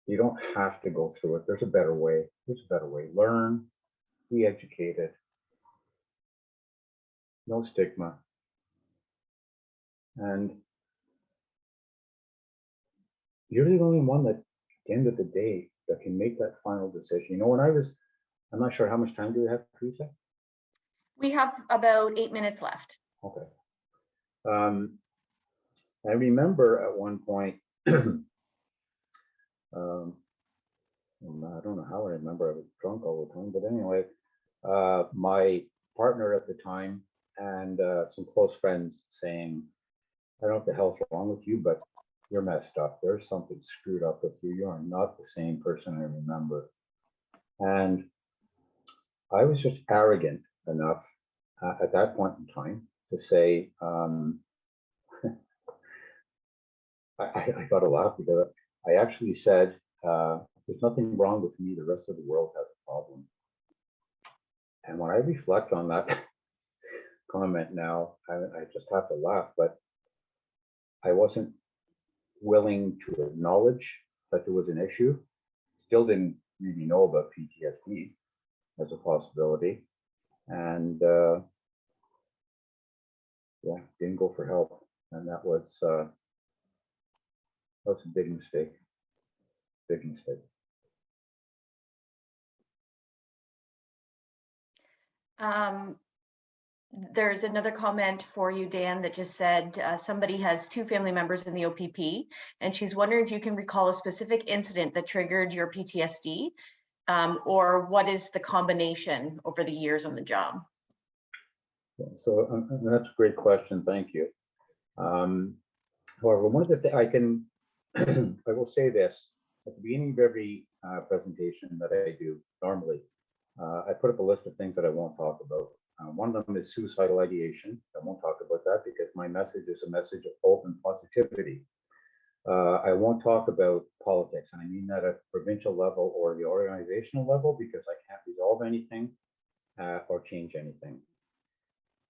You don't have to go through it. There's a better way. There's a better way. Learn, be educated. No stigma. And you're the only one that, at the end of the day, that can make that final decision. I'm not sure how much time do we have, Teresa? We have about 8 minutes left. Okay. I remember at one point, I don't know how I remember, I was drunk all the time, but anyway, my partner at the time and some close friends saying, I don't know what the hell's wrong with you, but you're messed up. There's something screwed up with you. You are not the same person I remember. And I was just arrogant enough at that point in time to say, I got to laugh because I actually said, there's nothing wrong with me. The rest of the world has a problem. And when I reflect on that comment now, I just have to laugh, but I wasn't willing to acknowledge that there was an issue. Still didn't really know about PTSD as a possibility. And yeah, didn't go for help. And that was a big mistake. Big mistake. There's another comment for you, Dan, that just said somebody has 2 family members in the OPP, and she's wondering if you can recall a specific incident that triggered your PTSD, or what is the combination over the years on the job? Yeah, so that's a great question. Thank you. However, one of the things I will say this at the beginning of every presentation that I do normally, I put up a list of things that I won't talk about. One of them is suicidal ideation. I won't talk about that because my message is a message of hope and positivity. I won't talk about politics, and I mean that at provincial level or the organizational level because I can't resolve anything or change anything.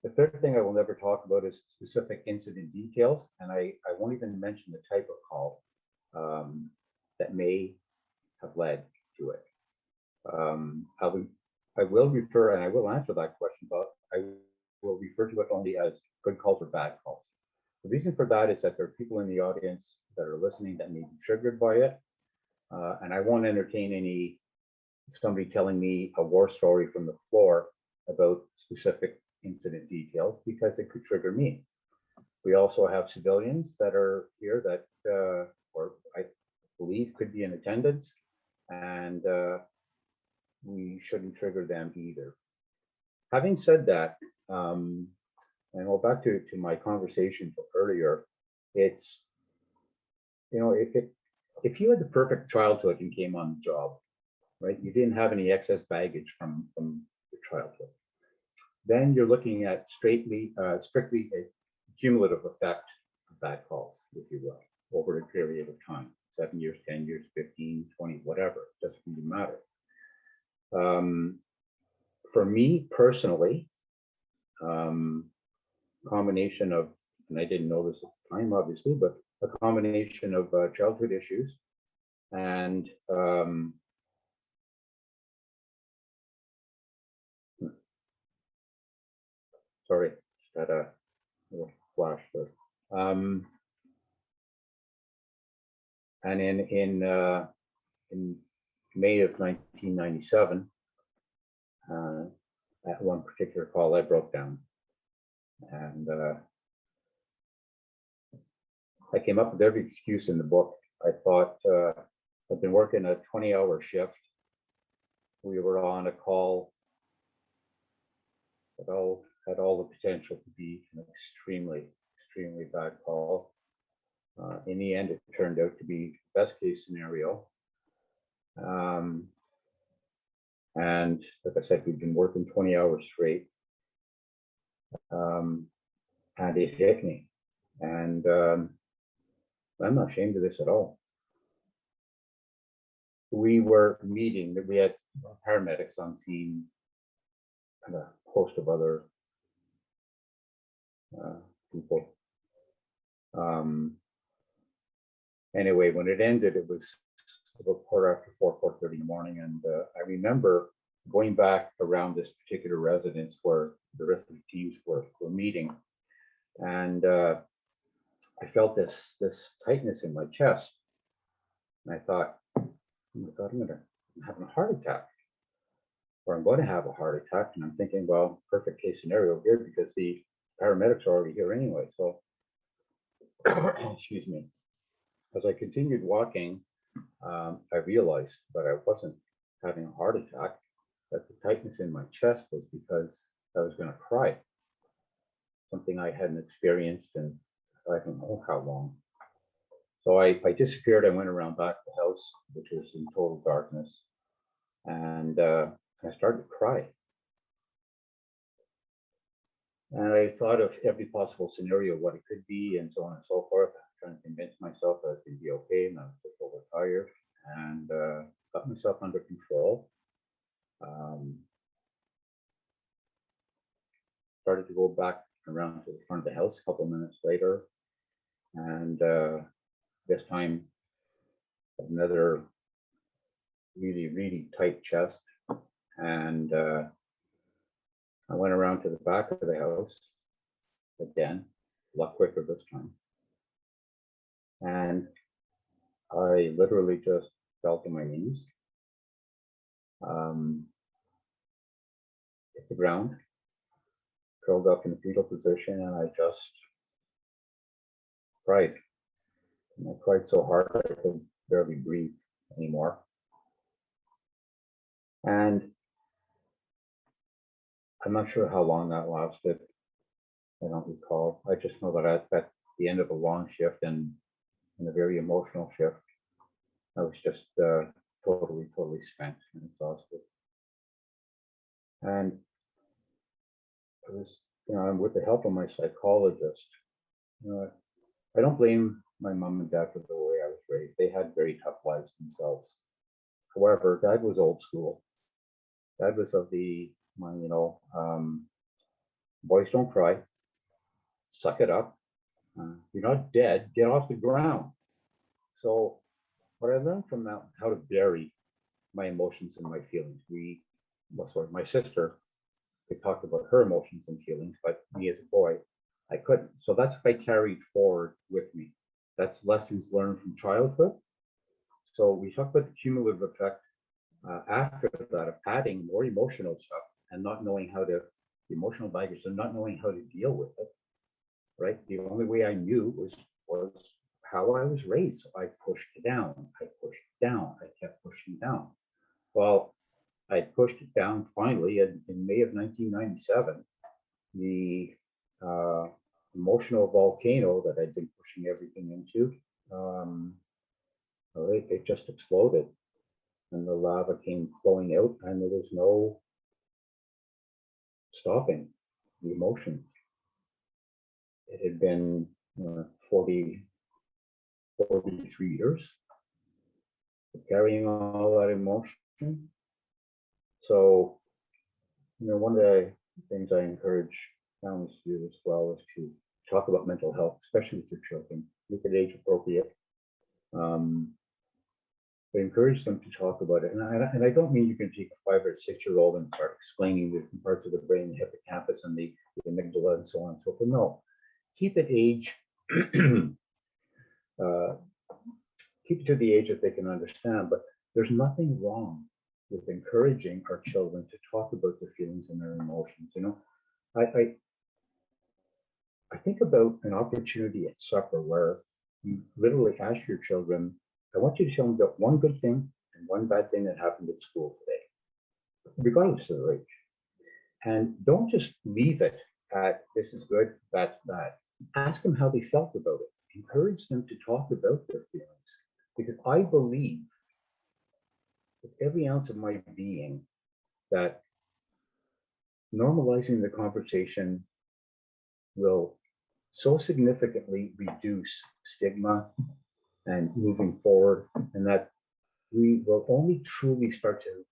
The third thing I will never talk about is specific incident details, and I won't even mention the type of call that may have led to it. I will refer, and I will answer that question, but I will refer to it only as good calls or bad calls. The reason for that is that there are people in the audience that are listening that may be triggered by it, and I won't entertain somebody telling me a war story from the floor about specific incident details because it could trigger me. We also have civilians that are here that, or I believe could be in attendance, and we shouldn't trigger them either. Having said that, and go back to my conversation earlier, it's, you know, if you had the perfect childhood and came on the job, right, you didn't have any excess baggage from your childhood, then you're looking at strictly a cumulative effect of bad calls, if you will, over a period of time, 7 years, 10 years, 15, 20, whatever, it doesn't really matter. For me personally, combination of, and I didn't know this at the time, obviously, but a combination of childhood issues and sorry, just had a little flash there. And in May of 1997, at one particular call, I broke down, and I came up with every excuse in the book. I thought I'd been working a 20-hour shift. We were on a call that had all the potential to be an extremely, extremely bad call. In the end, it turned out to be best case scenario. And like I said, we've been working 20 hours straight. And it hit me. And I'm not ashamed of this at all. We were meeting, we had paramedics on scene and a host of other people. Anyway, when it ended, it was about 4:30 in the morning, and I remember going back around this particular residence where the rest of the teams were meeting, and I felt this tightness in my chest, and I thought, oh my God, I'm having a heart attack, or I'm going to have a heart attack, and I'm thinking, well, perfect case scenario here because the paramedics are already here anyway. So, excuse me. As I continued walking, I realized that I wasn't having a heart attack, that the tightness in my chest was because I was going to cry. Something I hadn't experienced in I don't know how long. So I disappeared. I went around back to the house, which was in total darkness, and I started to cry. And I thought of every possible scenario, what it could be, and so on and so forth, trying to convince myself that it would be okay, and I was just overtired, and got myself under control. Started to go back around to the front of the house a couple minutes later, and this time another really, really tight chest, and I went around to the back of the house again, a lot quicker this time, and I literally just fell to my knees, hit the ground, curled up in the fetal position, and I just cried. And I cried so hard I could barely breathe anymore. And I'm not sure how long that lasted. I don't recall. I just know that at the end of a long shift and a very emotional shift, I was just totally spent and exhausted. And was, with the help of my psychologist, you know, I don't blame my mom and dad for the way I was raised. They had very tough lives themselves. However, dad was old school. Dad was of the, boys don't cry, suck it up. You're not dead, get off the ground. So what I learned from that, how to bury my emotions and my feelings. My sister, we talked about her emotions and feelings, but me as a boy, I couldn't. So that's what I carried forward with me. That's lessons learned from childhood. So we talked about the cumulative effect after that of adding more emotional stuff and not knowing how to, the emotional baggage and not knowing how to deal with it, right? The only way I knew was how I was raised. So I pushed down, I pushed down, I kept pushing down. Well, I pushed it down finally in May of 1997. The emotional volcano that I'd been pushing everything into, it just exploded. And the lava came flowing out, and there was no stopping the emotion. It had been 43 years carrying all that emotion. So, one of the things I encourage families to do as well is to talk about mental health, especially with your children. Make it age appropriate. But encourage them to talk about it. And I don't mean you can take a 5 or 6-year-old and start explaining the different parts of the brain, the hippocampus and the amygdala and so on and so forth. No, keep it age, keep it to the age that they can understand. But there's nothing wrong with encouraging our children to talk about their feelings and their emotions. I think about an opportunity at supper where you literally ask your children, I want you to tell them about one good thing and one bad thing that happened at school today, regardless of their age. And don't just leave it at this is good, that's bad. Ask them how they felt about it. Encourage them to talk about their feelings. Because I believe with every ounce of my being that normalizing the conversation will so significantly reduce stigma and moving forward, and that we will only truly start to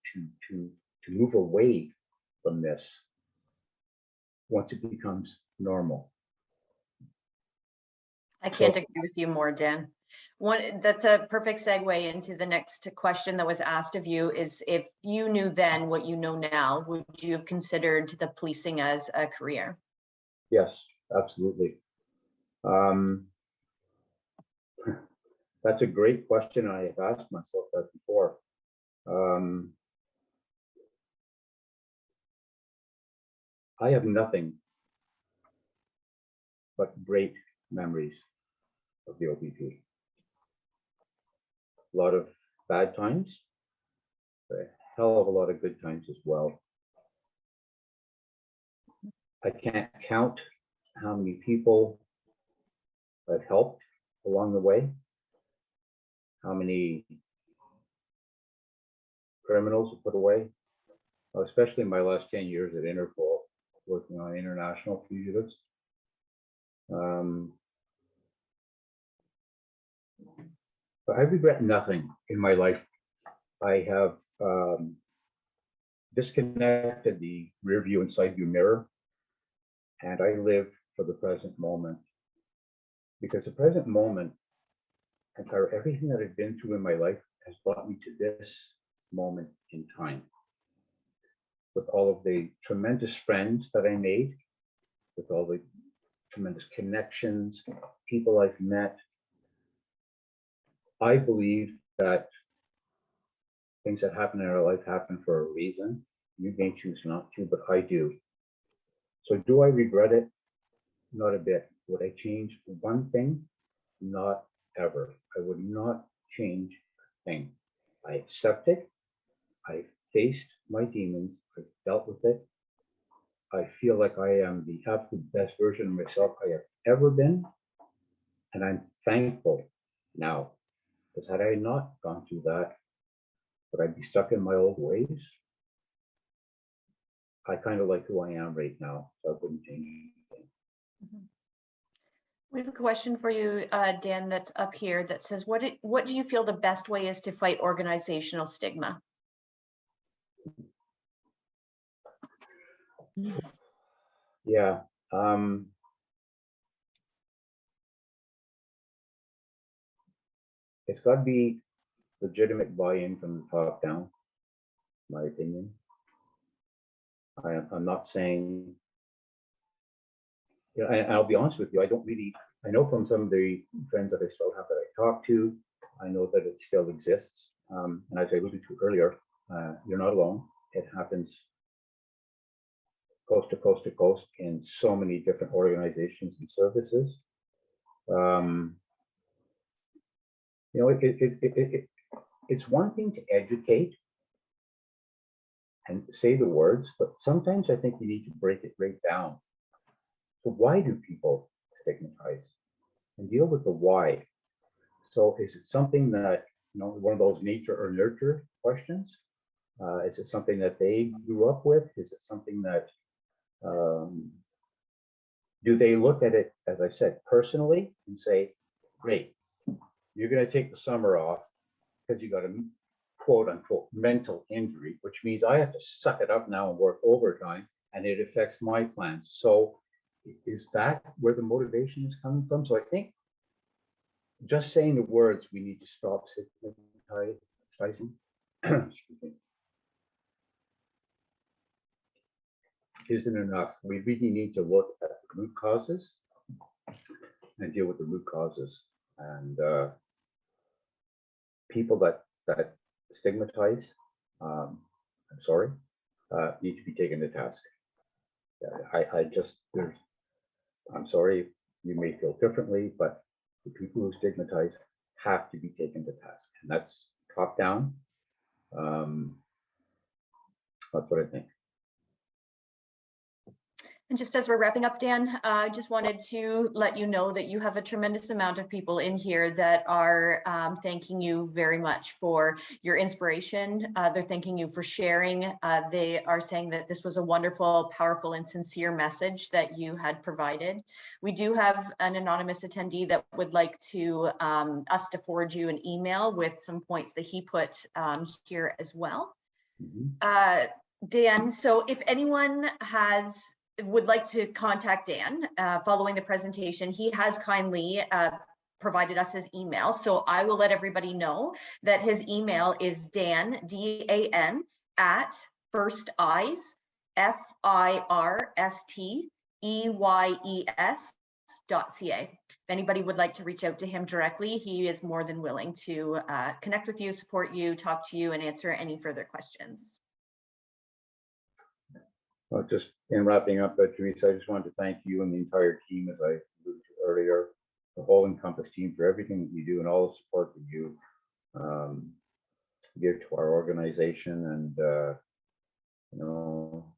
move away from this once it becomes normal. I can't agree with you more, Dan. That's a perfect segue into the next question that was asked of you is if you knew then what you know now, would you have considered the policing as a career? Yes, absolutely. That's a great question. I have asked myself that before. I have nothing but great memories of the OPP. A lot of bad times, but a hell of a lot of good times as well. I can't count how many people I've helped along the way, how many criminals have put away, especially in my last 10 years at Interpol, working on international fugitives. But I regret nothing in my life. I have disconnected the rear view and side view mirror, and I live for the present moment. Because the present moment, and for everything that I've been through in my life, has brought me to this moment in time. With all of the tremendous friends that I made, with all the tremendous connections, people I've met, I believe that things that happen in our life happen for a reason. You may choose not to, but I do. So do I regret it? Not a bit. Would I change one thing? Not ever. I would not change a thing. I accept it. I faced my demons. I've dealt with it. I feel like I am the absolute best version of myself I have ever been. And I'm thankful now. Because had I not gone through that, would I be stuck in my old ways? I kind of like who I am right now, so I wouldn't change anything. We have a question for you, Dan, that's up here that says, what do you feel the best way is to fight organizational stigma? Yeah. It's got to be legitimate buy-in from the top down, my opinion. I'm not saying, you know, and I'll be honest with you, I know from some of the friends that I still have that I talk to, I know that it still exists. And as I alluded to earlier, you're not alone. It happens coast to coast to coast in so many different organizations and services. You know, it's one thing to educate and say the words, but sometimes I think you need to break it right down. So why do people stigmatize? And deal with the why. So is it something that, you know, one of those nature or nurture questions? Is it something that they grew up with? Is it something that, do they look at it, as I said, personally and say, great, you're going to take the summer off because you got a quote unquote mental injury, which means I have to suck it up now and work overtime and it affects my plans. So is that where the motivation is coming from? So I think just saying the words, we need to stop stigmatizing. Isn't enough. We really need to look at the root causes and deal with the root causes. And people that stigmatize, I'm sorry, need to be taken to task. I'm sorry, you may feel differently, but the people who stigmatize have to be taken to task, and that's top down. That's what I think. And just as we're wrapping up, Dan, I just wanted to let you know that you have a tremendous amount of people in here that are thanking you very much for your inspiration. They're thanking you for sharing. They are saying that this was a wonderful, powerful, and sincere message that you had provided. We do have an anonymous attendee that would like to us to forward you an email with some points that he put here as well. Mm-hmm. Dan, so if anyone would like to contact Dan following the presentation, he has kindly provided us his email. So I will let everybody know that his email is Dan, D-A-N, at firsteyes, FIRSTEYES.ca. If anybody would like to reach out to him directly, he is more than willing to connect with you, support you, talk to you, and answer any further questions. Well, just in wrapping up, Teresa, I just wanted to thank you and the entire team, as I alluded to earlier, the whole Encompas team, for everything that you do and all the support that you give to our organization. And you know,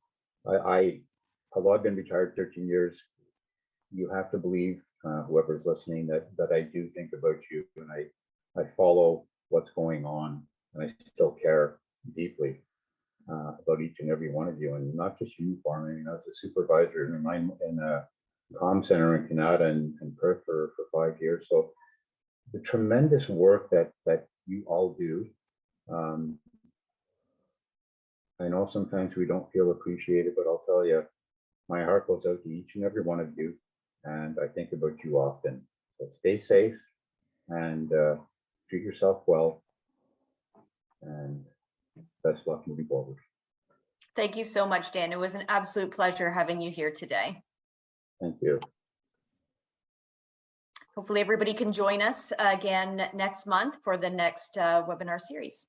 although I've been retired 13 years, you have to believe, whoever's listening, that I do think about you, and I follow what's going on, and I still care deeply about each and every one of you, and not just you, Farm. I mean, I was a supervisor in a comm center in Canada and Perth for 5 years. So the tremendous work that you all do. I know sometimes we don't feel appreciated, but I'll tell you, my heart goes out to each and every one of you, and I think about you often. So stay safe and treat yourself well, and best luck moving forward. Thank you so much, Dan. It was an absolute pleasure having you here today. Thank you. Hopefully everybody can join us again next month for the next webinar series.